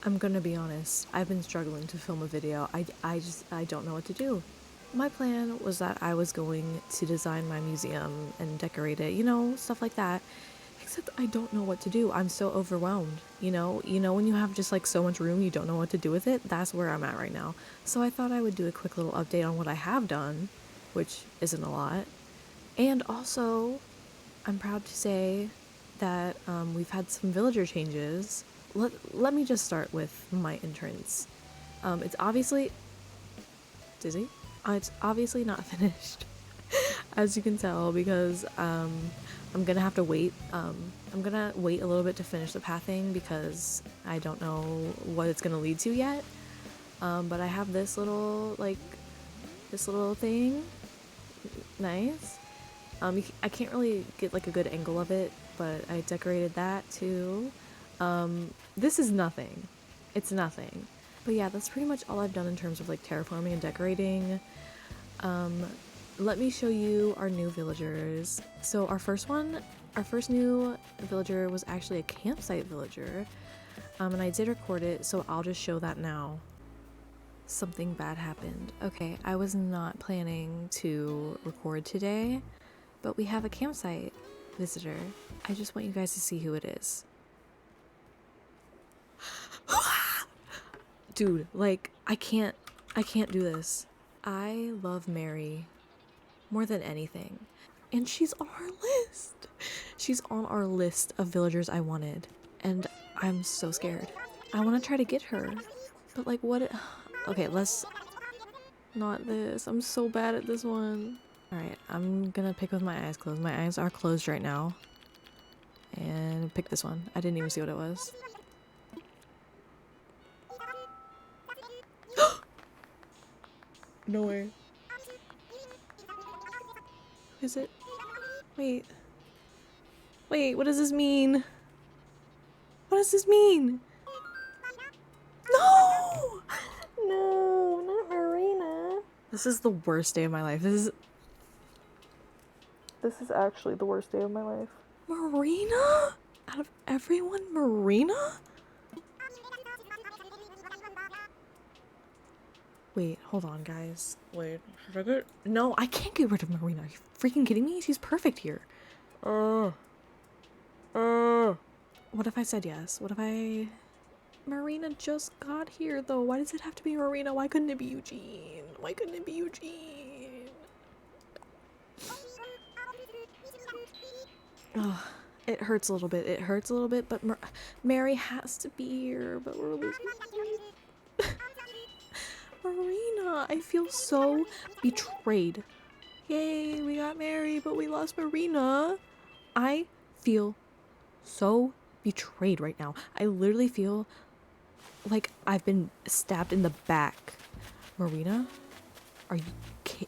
I'm gonna be honest, I've been struggling to film a video. I don't know what to do. My plan was that I was going to design my museum and decorate it, you know, stuff like that. Except I don't know what to do. I'm so overwhelmed, you know? You know when you have just like so much room, you don't know what to do with it? That's where I'm at right now. So I thought I would do a quick little update on what I have done, which isn't a lot. And also, I'm proud to say that we've had some villager changes. Let me just start with my entrance. It's obviously... Dizzy? It's obviously not finished, as you can tell, because I'm gonna have to wait. I'm gonna wait a little bit to finish the pathing because I don't know what it's gonna lead to yet. But I have this little, this little thing. Nice. I can't really get like a good angle of it, but I decorated that too. This is nothing. It's nothing. But yeah, that's pretty much all I've done in terms of like terraforming and decorating. Let me show you our new villagers. So our first new villager was actually a campsite villager. And I did record it, so I'll just show that now. Something bad happened. Okay, I was not planning to record today, but we have a campsite visitor. I just want you guys to see who it is. Dude, like, I can't do this. I love Mary more than anything. And she's on our list. She's on our list of villagers I wanted. And I'm so scared. I want to try to get her. But like, what? Okay, let's... Not this. I'm so bad at this one. Alright, I'm gonna pick with my eyes closed. My eyes are closed right now. And pick this one. I didn't even see what it was. No way. Is it? Wait. Wait, what does this mean? What does this mean? No! No, not Marina. This is the worst day of my life. This is actually the worst day of my life. Marina? Out of everyone, Marina? Wait, hold on, guys. Wait, no, I can't get rid of Marina. Are you freaking kidding me? She's perfect here. What if I said yes? What if I... Marina just got here, though. Why does it have to be Marina? Why couldn't it be Eugene? Why couldn't it be Eugene? Ugh, it hurts a little bit. It hurts a little bit, but Mary has to be here, but we're losing... Marina, I feel so betrayed. Yay, we got Mary, but we lost Marina. I feel so betrayed right now. I literally feel like I've been stabbed in the back. Marina, are you kidding?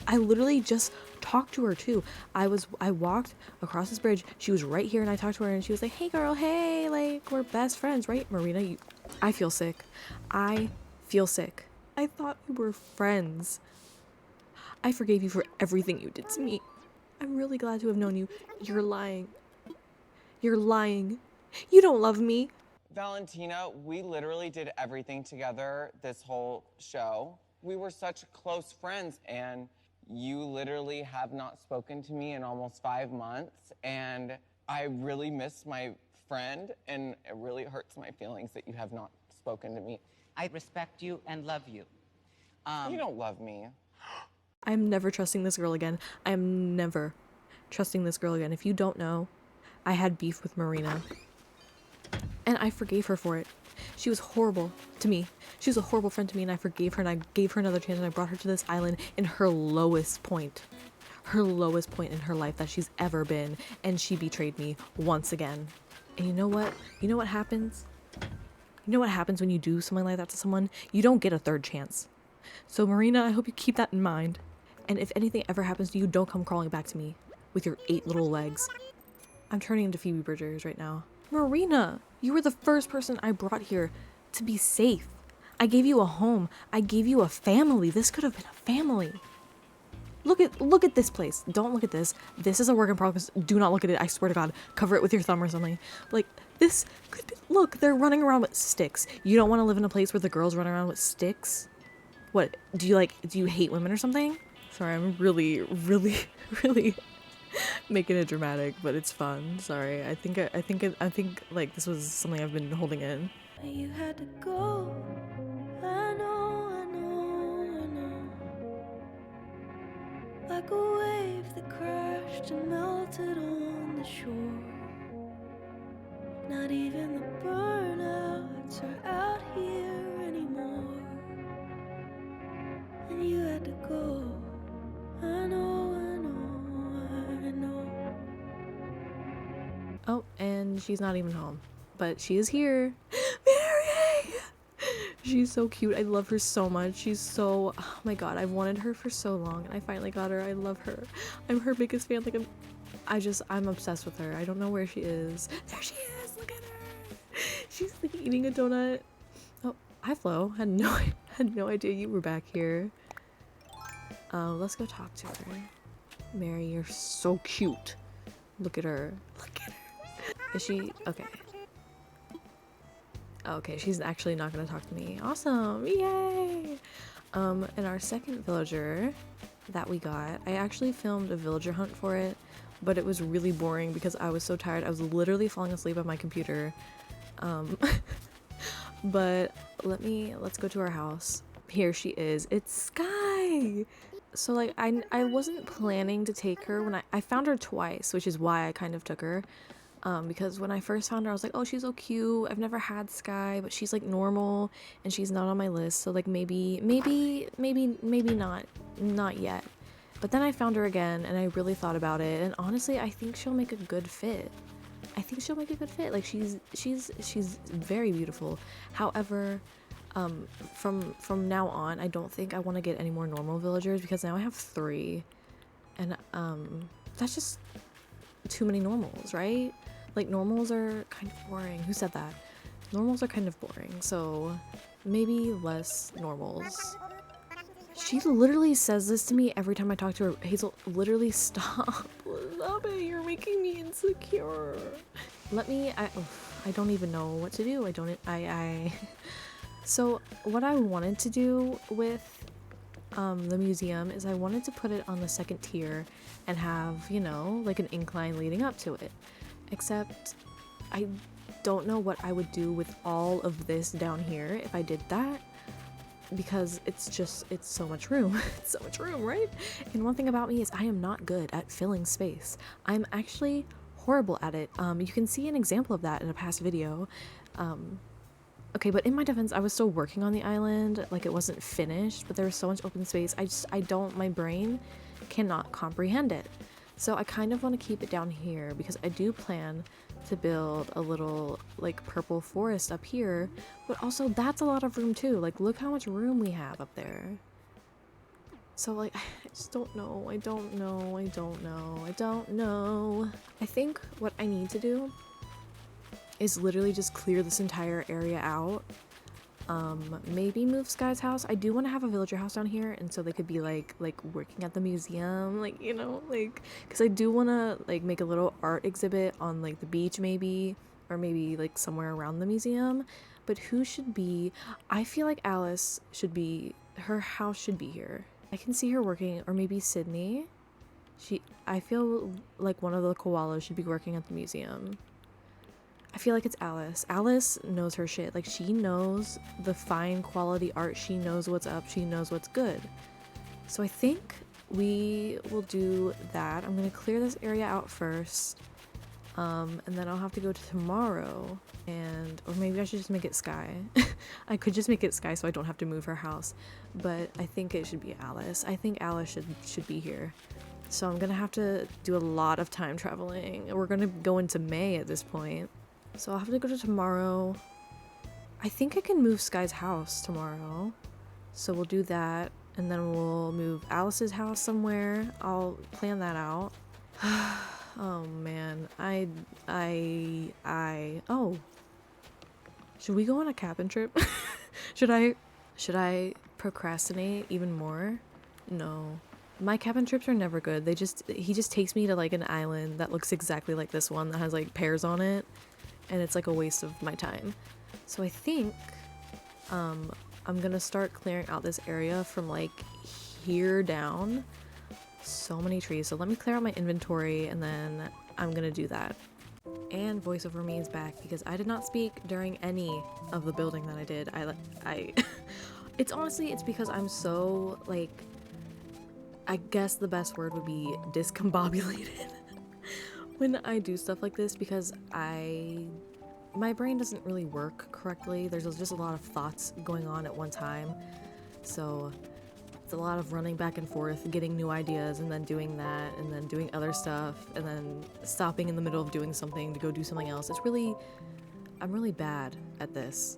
I literally just talked to her too. I walked across this bridge. She was right here and I talked to her and she was like, hey girl, hey, like we're best friends, right? Marina, I feel sick. I feel sick. I thought we were friends. I forgave you for everything you did to me. I'm really glad to have known you. You're lying. You're lying. You don't love me. Valentina, we literally did everything together this whole show. We were such close friends, and you literally have not spoken to me in almost 5 months, and I really miss my friend, and it really hurts my feelings that you have not spoken to me. I respect you and love you. You don't love me. I'm never trusting this girl again. I am never trusting this girl again. If you don't know, I had beef with Marina. And I forgave her for it. She was horrible to me. She was a horrible friend to me and I forgave her and I gave her another chance and I brought her to this island in her lowest point. Her lowest point in her life that she's ever been. And she betrayed me once again. And you know what? You know what happens? You know what happens when you do something like that to someone? You don't get a third chance. So Marina, I hope you keep that in mind. And if anything ever happens to you, don't come crawling back to me with your 8 little legs. I'm turning into Phoebe Bridgers right now. Marina, you were the first person I brought here to be safe. I gave you a home. I gave you a family. This could have been a family. Look at this place. Don't look at this. This is a work in progress. Do not look at it. I swear to God. Cover it with your thumb or something. Like, this could be Look, they're running around with sticks. You don't want to live in a place where the girls run around with sticks? What, do you hate women or something? Sorry, I'm really, really, really making it dramatic, but it's fun. Sorry, I think like this was something I've been holding in. You had to go. I know, I know, I know. Like a wave that crashed and melted on the shore. Not even the burnouts are out here anymore. And you had to go. I know, I know, I know. Oh, and she's not even home. But she is here. Mary! She's so cute. I love her so much. She's so... Oh my god, I've wanted her for so long, and I finally got her. I love her. I'm her biggest fan. Like, I'm obsessed with her. I don't know where she is. There she is! Look at her! She's like eating a donut. Oh, hi Flo. Had no idea you were back here. Let's go talk to her. Mary, you're so cute. Look at her. Look at her. Is she... Okay. Okay, she's actually not gonna talk to me. Awesome! Yay! And our second villager that we got, I actually filmed a villager hunt for it, but it was really boring because I was so tired. I was literally falling asleep on my computer. But let's go to our house. Here she is. It's Sky! So like I wasn't planning to take her when I found her twice, which is why I kind of took her. Because when I first found her, I was like, oh, she's so cute. I've never had Sky, but she's like normal and she's not on my list. So like maybe not yet. But then I found her again and I really thought about it. And honestly, I think she'll make a good fit. Like she's very beautiful. However, from now on, I don't think I want to get any more normal villagers because now I have 3. And that's just too many normals, right? Like normals are kind of boring. Who said that? Normals are kind of boring, so maybe less normals. She literally says this to me every time I talk to her. Hazel, literally stop. Stop it, you're making me insecure. I don't even know what to do. So what I wanted to do with the museum is I wanted to put it on the 2nd tier and have, you know, like an incline leading up to it. Except I don't know what I would do with all of this down here if I did that, because it's so much room. It's so much room, right? And one thing about me is I am not good at filling space. I'm actually horrible at it. You can see an example of that in a past video. Okay, but in my defense, I was still working on the island, like it wasn't finished, but there was so much open space. My brain cannot comprehend it. So I kind of want to keep it down here because I do plan to build a little like purple forest up here, but also that's a lot of room too. Like look how much room we have up there. So like, I just don't know. I don't know. I think what I need to do is literally just clear this entire area out. Maybe move Sky's house. I do want to have a villager house down here, and so they could be like working at the museum, like, you know, like, because I do want to like make a little art exhibit on like the beach maybe, or maybe like somewhere around the museum. But who should be, I feel like Alice should be, her house should be here. I can see her working, or maybe Sydney. I feel like one of the koalas should be working at the museum. I feel like it's Alice. Alice knows her shit. Like, she knows the fine quality art. She knows what's up. She knows what's good. So I think we will do that. I'm gonna clear this area out first. And then I'll have to go to tomorrow. Or maybe I should just make it Sky. I could just make it Sky so I don't have to move her house. But I think it should be Alice. I think Alice should be here. So I'm gonna have to do a lot of time traveling. We're gonna go into May at this point. So I'll have to go to tomorrow. I think I can move Sky's house tomorrow. So we'll do that. And then we'll move Alice's house somewhere. I'll plan that out. Oh man. Oh. Should we go on a cabin trip? Should I procrastinate even more? No. My cabin trips are never good. He just takes me to like an island that looks exactly like this one that has like pears on it. and it's like a waste of my time. So I think I'm gonna start clearing out this area from like here down. So many trees. So let me clear out my inventory and then I'm gonna do that. And voiceover me is back because I did not speak during any of the building that I did. I it's honestly, it's because I'm so like, I guess the best word would be discombobulated when I do stuff like this, because my brain doesn't really work correctly. There's just a lot of thoughts going on at one time. So it's a lot of running back and forth, getting new ideas, and then doing that, and then doing other stuff, and then stopping in the middle of doing something to go do something else. I'm really bad at this.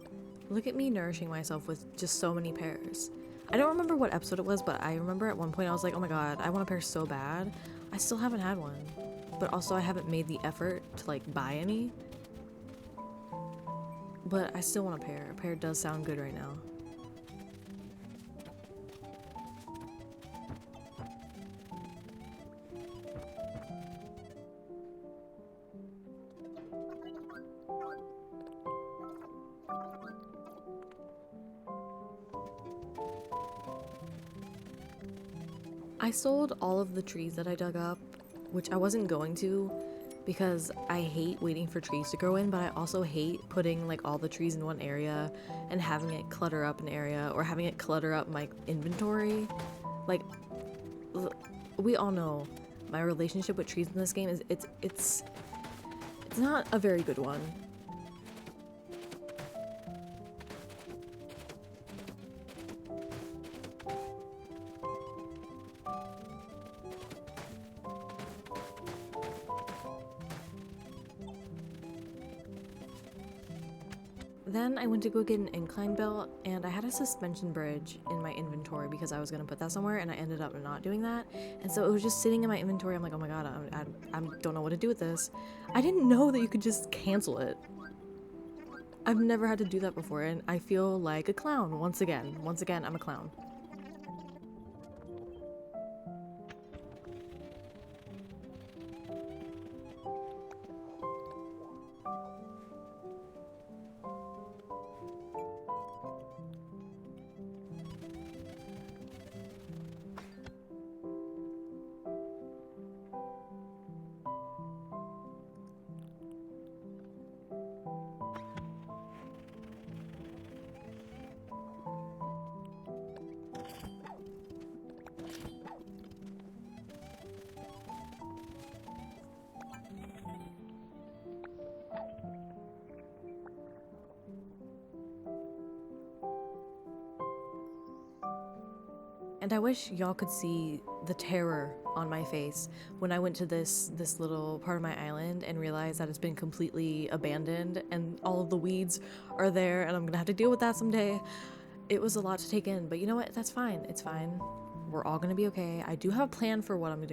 Look at me nourishing myself with just so many pears. I don't remember what episode it was, but I remember at one point I was like, oh my god, I want a pear so bad. I still haven't had one. But also I haven't made the effort to like buy any. But I still want a pear. A pear does sound good right now. I sold all of the trees that I dug up, which I wasn't going to because I hate waiting for trees to grow in, but I also hate putting like all the trees in one area and having it clutter up an area or having it clutter up my inventory. Like, we all know my relationship with trees in this game is it's not a very good one. Then I went to go get an incline belt, and I had a suspension bridge in my inventory because I was going to put that somewhere, and I ended up not doing that. And so it was just sitting in my inventory. I'm like, oh my god, I don't know what to do with this. I didn't know that you could just cancel it. I've never had to do that before, and I feel like a clown once again. Once again, I'm a clown. And I wish y'all could see the terror on my face when I went to this little part of my island and realized that it's been completely abandoned and all of the weeds are there and I'm gonna have to deal with that someday. It was a lot to take in, but you know what? That's fine. It's fine. We're all gonna be okay. I do have a plan for what I'm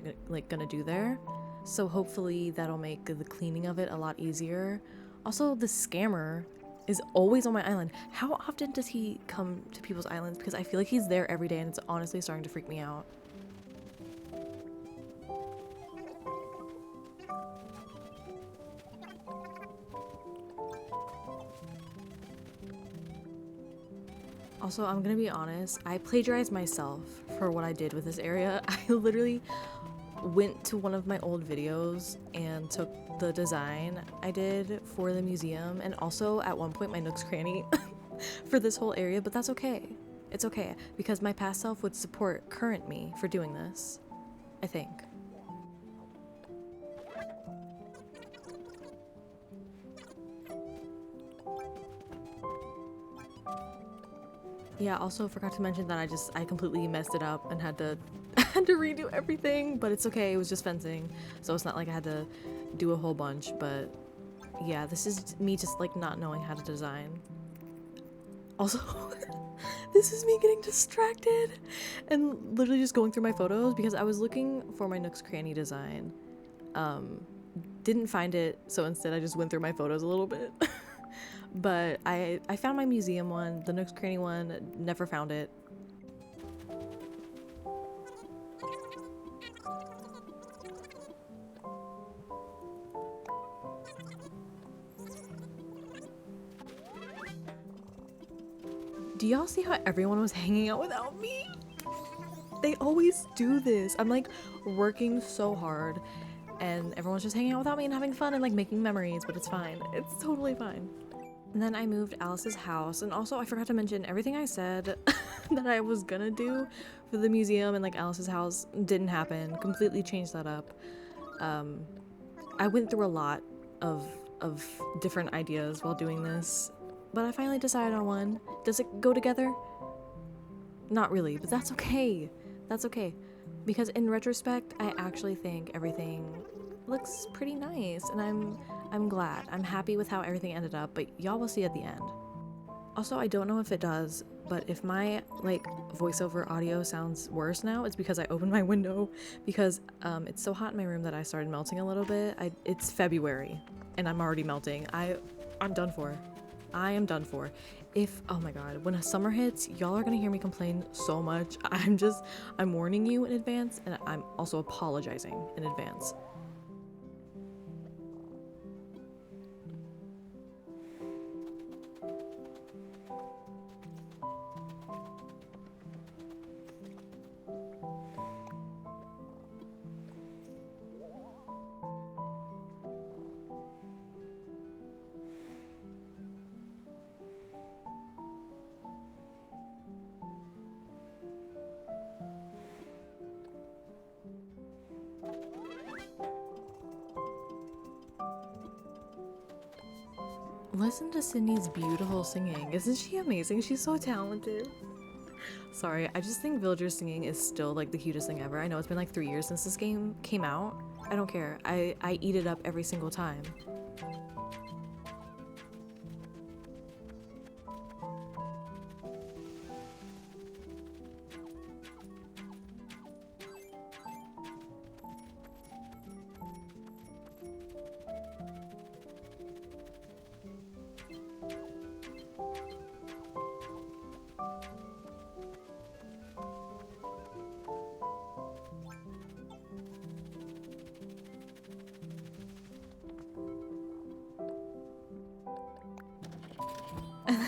gonna do there, so hopefully that'll make the cleaning of it a lot easier. Also, the scammer is always on my island. How often does he come to people's islands? Because I feel like he's there every day and it's honestly starting to freak me out. Also, I'm gonna be honest, I plagiarized myself for what I did with this area. I literally went to one of my old videos and took the design I did for the museum and also at one point my Nook's Cranny for this whole area, but that's okay. It's okay because my past self would support current me for doing this, I think. Yeah, also forgot to mention that I completely messed it up and had to had to redo everything, but it's okay, it was just fencing, so it's not like I had to do a whole bunch. But yeah, this is me just like not knowing how to design. Also, this is me getting distracted and literally just going through my photos because I was looking for my Nook's Cranny design. Didn't find it, so instead I just went through my photos a little bit. But I found my museum one, the Nook's Cranny one, never found it. Do y'all see how everyone was hanging out without me? They always do this. I'm like working so hard and everyone's just hanging out without me and having fun and like making memories, but it's fine. It's totally fine. And then I moved Alice's house, and also I forgot to mention everything I said that I was gonna do for the museum and like Alice's house didn't happen. Completely changed that up. I went through a lot of different ideas while doing this, but I finally decided on one. Does it go together? Not really, but that's okay. That's okay. Because in retrospect, I actually think everything looks pretty nice, and I'm glad. I'm happy with how everything ended up, but y'all will see at the end. Also, I don't know if it does, but if my like voiceover audio sounds worse now, it's because I opened my window because it's so hot in my room that I started melting a little bit. It's February and I'm already melting. I'm done for. I am done for. Oh my god, when summer hits, y'all are gonna hear me complain so much. I'm warning you in advance, and I'm also apologizing in advance. Listen to Sydney's beautiful singing. Isn't she amazing? She's so talented. Sorry, I just think villagers singing is still like the cutest thing ever. I know it's been like 3 years since this game came out. I don't care. I eat it up every single time.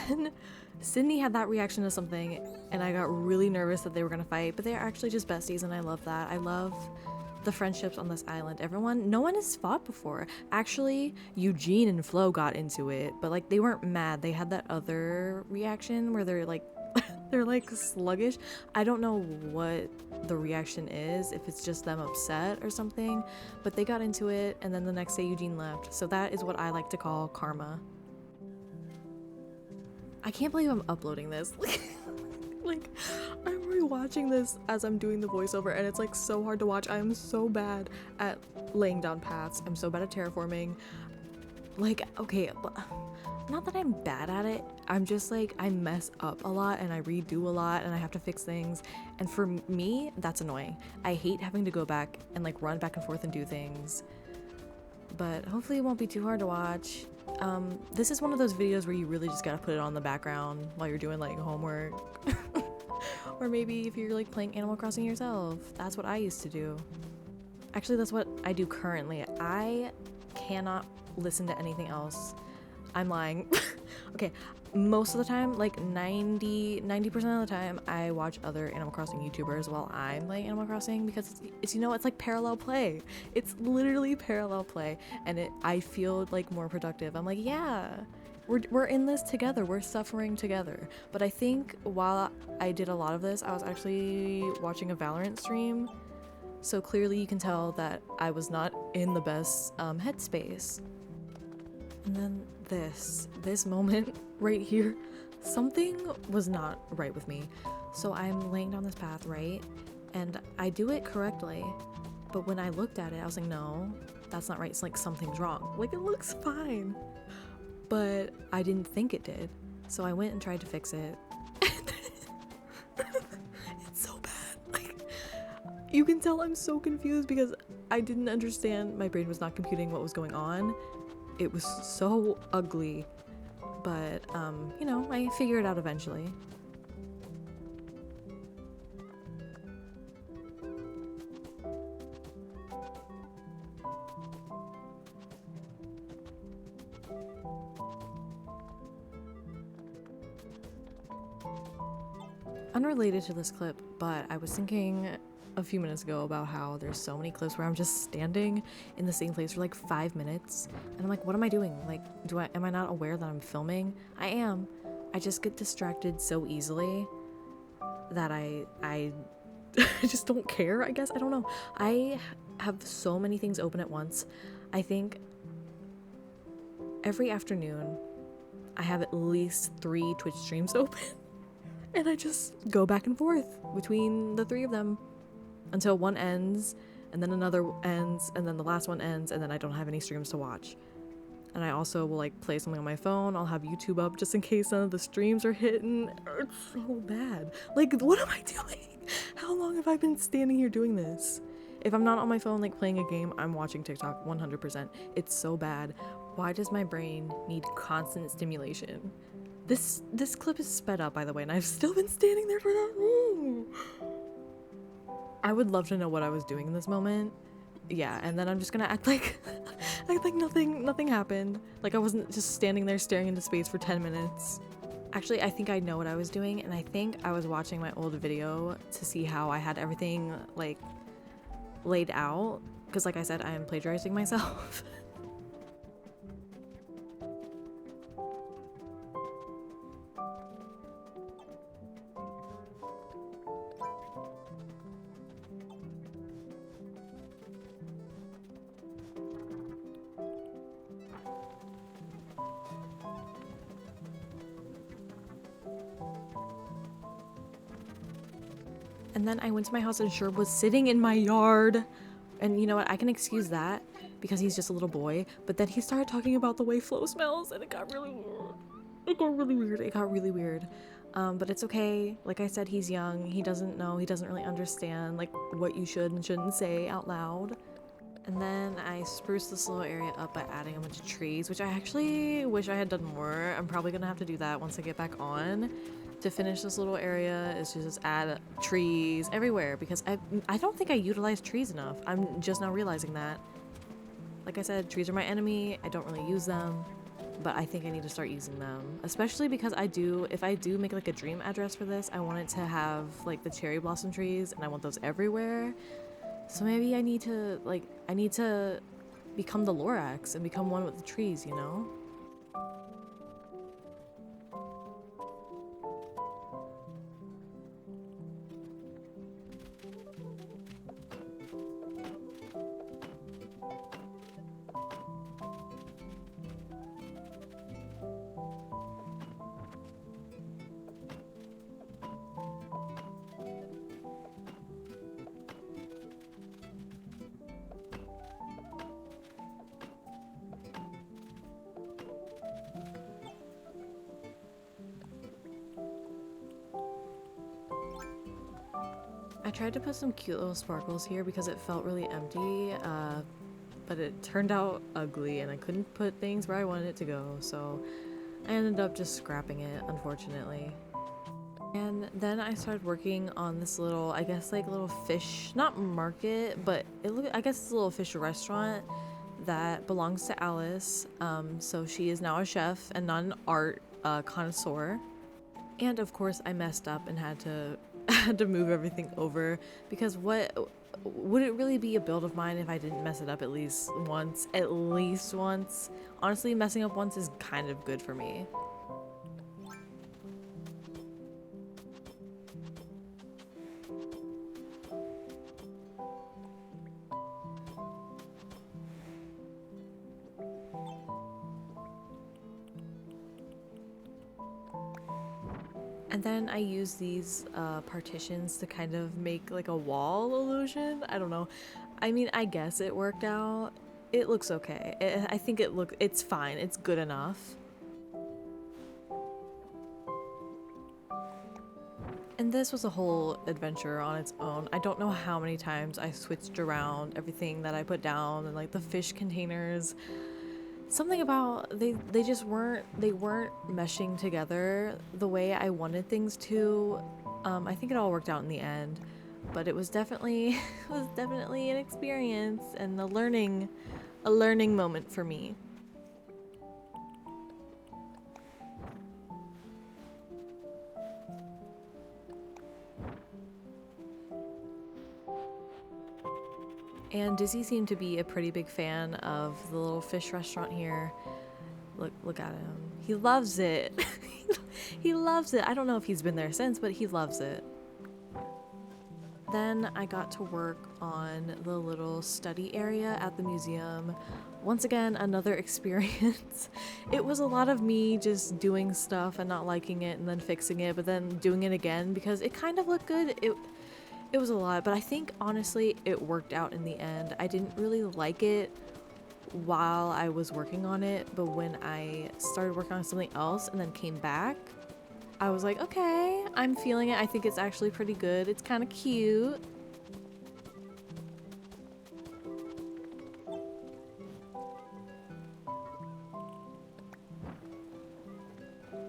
And then Sydney had that reaction to something, and I got really nervous that they were gonna fight, but they're actually just besties, and I love that. I love the friendships on this island. No one has fought before. Actually, Eugene and Flo got into it, but like they weren't mad. They had that other reaction where they're like, they're like sluggish. I don't know what the reaction is, if it's just them upset or something, but they got into it, and then the next day Eugene left. So that is what I like to call karma. I can't believe I'm uploading this. Like, I'm rewatching this as I'm doing the voiceover, and it's like so hard to watch. I am so bad at laying down paths. I'm so bad at terraforming. Like, okay, not that I'm bad at it. I'm just like, I mess up a lot and I redo a lot and I have to fix things. And for me, that's annoying. I hate having to go back and like run back and forth and do things. But hopefully it won't be too hard to watch. This is one of those videos where you really just gotta put it on the background while you're doing like homework. Or maybe if you're like playing Animal Crossing yourself. That's what I used to do. Actually, that's what I do currently. I cannot listen to anything else. I'm lying. Okay, most of the time, like 90% of the time, I watch other Animal Crossing YouTubers while I'm playing Animal Crossing because it's you know, it's like parallel play. It's literally parallel play, and I feel like more productive. I'm like, yeah, we're in this together. We're suffering together. But I think while I did a lot of this, I was actually watching a Valorant stream. So clearly you can tell that I was not in the best headspace. And then this moment right here, something was not right with me. So I'm laying down this path, right? And I do it correctly. But when I looked at it, I was like, no, that's not right. It's like something's wrong. Like, it looks fine. But I didn't think it did. So I went and tried to fix it. It's so bad. Like, you can tell I'm so confused because I didn't understand. My brain was not computing what was going on. It was so ugly, but you know, I figured it out eventually. Unrelated to this clip, but I was thinking a few minutes ago about how there's so many clips where I'm just standing in the same place for like 5 minutes and I'm like, what am I doing? Like, am I not aware that I'm filming? I am. I just get distracted so easily that I I just don't care, I guess. I don't know. I have so many things open at once. I think every afternoon I have at least 3 Twitch streams open. And I just go back and forth between the 3 of them until one ends, and then another ends, and then the last one ends, and then I don't have any streams to watch. And I also will like play something on my phone. I'll have YouTube up just in case none of the streams are hitting. It's so bad. Like, what am I doing? How long have I been standing here doing this? If I'm not on my phone like playing a game, I'm watching TikTok 100%. It's so bad. Why does my brain need constant stimulation? This clip is sped up, by the way, and I've still been standing there for that long. I would love to know what I was doing in this moment. Yeah, and then I'm just gonna act like nothing happened. Like I wasn't just standing there staring into space for 10 minutes. Actually, I think I know what I was doing, and I think I was watching my old video to see how I had everything like laid out. Because like I said, I am plagiarizing myself. And then I went to my house and Sherb was sitting in my yard. And you know what? I can excuse that because he's just a little boy. But then he started talking about the way Flo smells and it got really weird. It got really weird. But it's okay. Like I said, he's young. He doesn't know. He doesn't really understand like what you should and shouldn't say out loud. And then I spruced this little area up by adding a bunch of trees, which I actually wish I had done more. I'm probably gonna have to do that once I get back on. To finish this little area is to just add trees everywhere because I don't think I utilize trees enough. I'm just now realizing that. Like I said, trees are my enemy. I don't really use them, but I think I need to start using them, especially because if I do make like a dream address for this, I want it to have like the cherry blossom trees and I want those everywhere. So maybe I need to become the Lorax and become one with the trees, you know? I tried to put some cute little sparkles here because it felt really empty, but it turned out ugly and I couldn't put things where I wanted it to go, so I ended up just scrapping it, unfortunately. And then I started working on this little, I guess like little fish, not market, but I guess it's a little fish restaurant that belongs to Alice. So she is now a chef and not an art connoisseur. And of course I messed up and had to had to move everything over because what would it really be a build of mine if I didn't mess it up at least once? Honestly, messing up once is kind of good for me. And then I use these partitions to kind of make like a wall illusion. I don't know. I mean, I guess it worked out. It looks okay. I think it's fine. It's good enough. And this was a whole adventure on its own. I don't know how many times I switched around everything that I put down and like the fish containers. Something about they weren't meshing together the way I wanted things to. I think it all worked out in the end, but it was definitely an experience and a learning moment for me. And Dizzy seemed to be a pretty big fan of the little fish restaurant here. Look at him. He loves it. He loves it. I don't know if he's been there since, but he loves it. Then I got to work on the little study area at the museum. Once again, another experience. It was a lot of me just doing stuff and not liking it and then fixing it, but then doing it again because it kind of looked good. It was a lot, but I think honestly it worked out in the end. I didn't really like it while I was working on it, but when I started working on something else and then came back, I was like, okay, I'm feeling it. I think it's actually pretty good. It's kind of cute.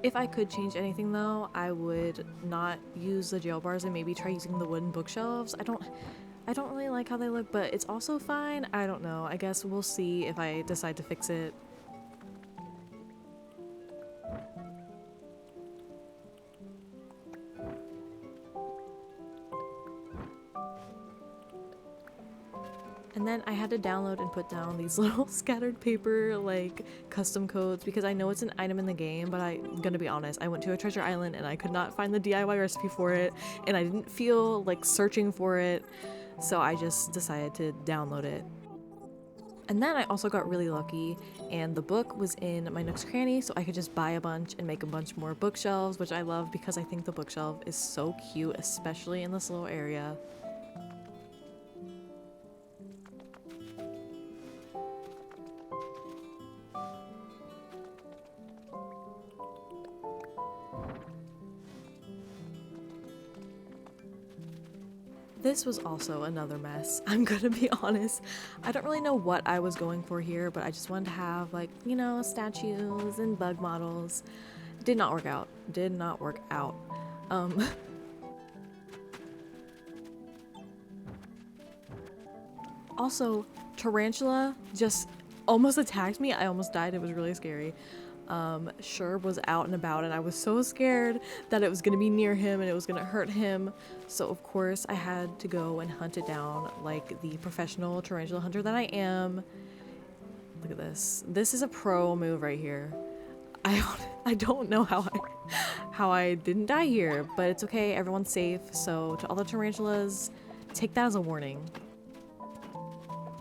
If I could change anything though, I would not use the jail bars and maybe try using the wooden bookshelves. I don't really like how they look, but it's also fine. I don't know. I guess we'll see if I decide to fix it. And then I had to download and put down these little scattered paper like custom codes because I know it's an item in the game, but I'm gonna be honest, I went to a treasure island and I could not find the DIY recipe for it and I didn't feel like searching for it, so I just decided to download it. And then I also got really lucky and the book was in my Nook's Cranny, so I could just buy a bunch and make a bunch more bookshelves, which I love because I think the bookshelf is so cute, especially in this little area. This was also another mess, I'm gonna be honest. I don't really know what I was going for here, but I just wanted to have like, you know, statues and bug models. Did not work out. Did not work out. Also, tarantula just almost attacked me. I almost died. It was really scary. Sherb was out and about and I was so scared that it was gonna be near him and it was gonna hurt him. So of course I had to go and hunt it down like the professional tarantula hunter that I am. Look at this. This is a pro move right here. I don't know how I didn't die here, but it's okay. Everyone's safe. So to all the tarantulas, take that as a warning.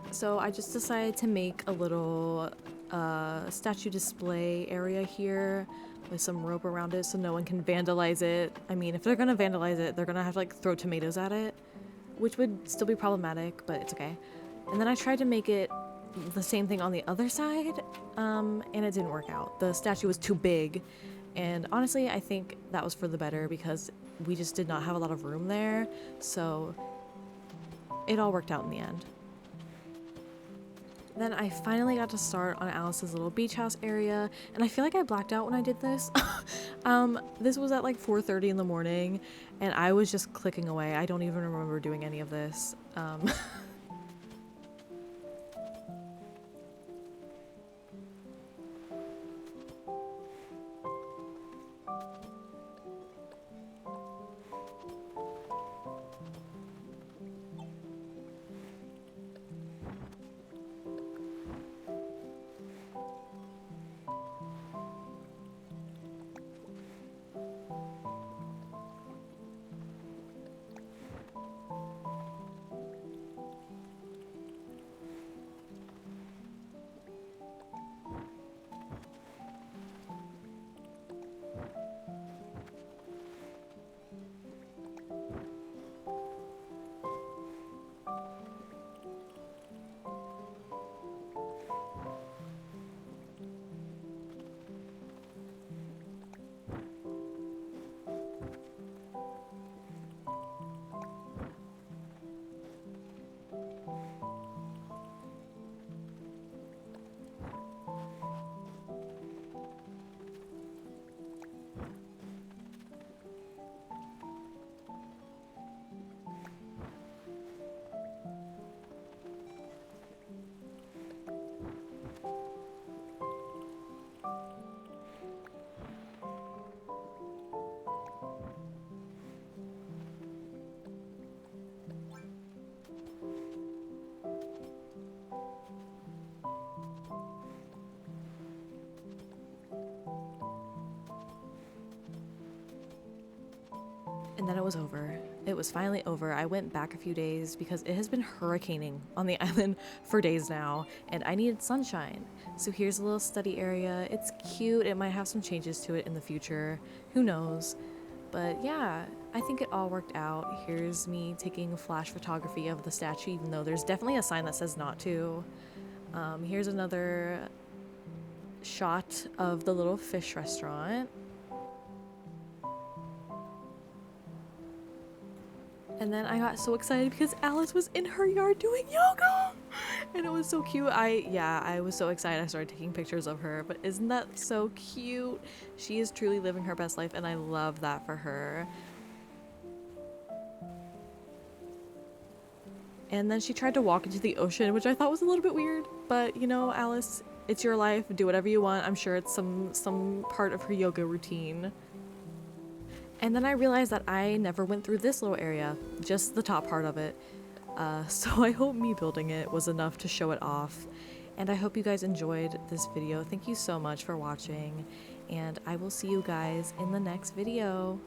So I just decided to make a little statue display area here with some rope around it so no one can vandalize it. I mean, if they're gonna vandalize it, they're gonna have to like throw tomatoes at it, which would still be problematic, but it's okay. And then I tried to make it the same thing on the other side, and it didn't work out. The statue was too big, and honestly, I think that was for the better because we just did not have a lot of room there, so it all worked out in the end. Then I finally got to start on Alice's little beach house area, and I feel like I blacked out when I did this. This was at like 4:30 in the morning, and I was just clicking away. I don't even remember doing any of this. And then it was over. It was finally over. I went back a few days because it has been hurricaning on the island for days now, and I needed sunshine. So here's a little study area. It's cute. It might have some changes to it in the future. Who knows? But yeah, I think it all worked out. Here's me taking flash photography of the statue, even though there's definitely a sign that says not to. Here's another shot of the little fish restaurant. And then I got so excited because Alice was in her yard doing yoga. And it was so cute. I was so excited I started taking pictures of her. But isn't that so cute? She is truly living her best life and I love that for her. And then she tried to walk into the ocean, which I thought was a little bit weird. But you know, Alice, it's your life. Do whatever you want. I'm sure it's some part of her yoga routine. And then I realized that I never went through this little area, just the top part of it. So I hope me building it was enough to show it off. And I hope you guys enjoyed this video. Thank you so much for watching. And I will see you guys in the next video.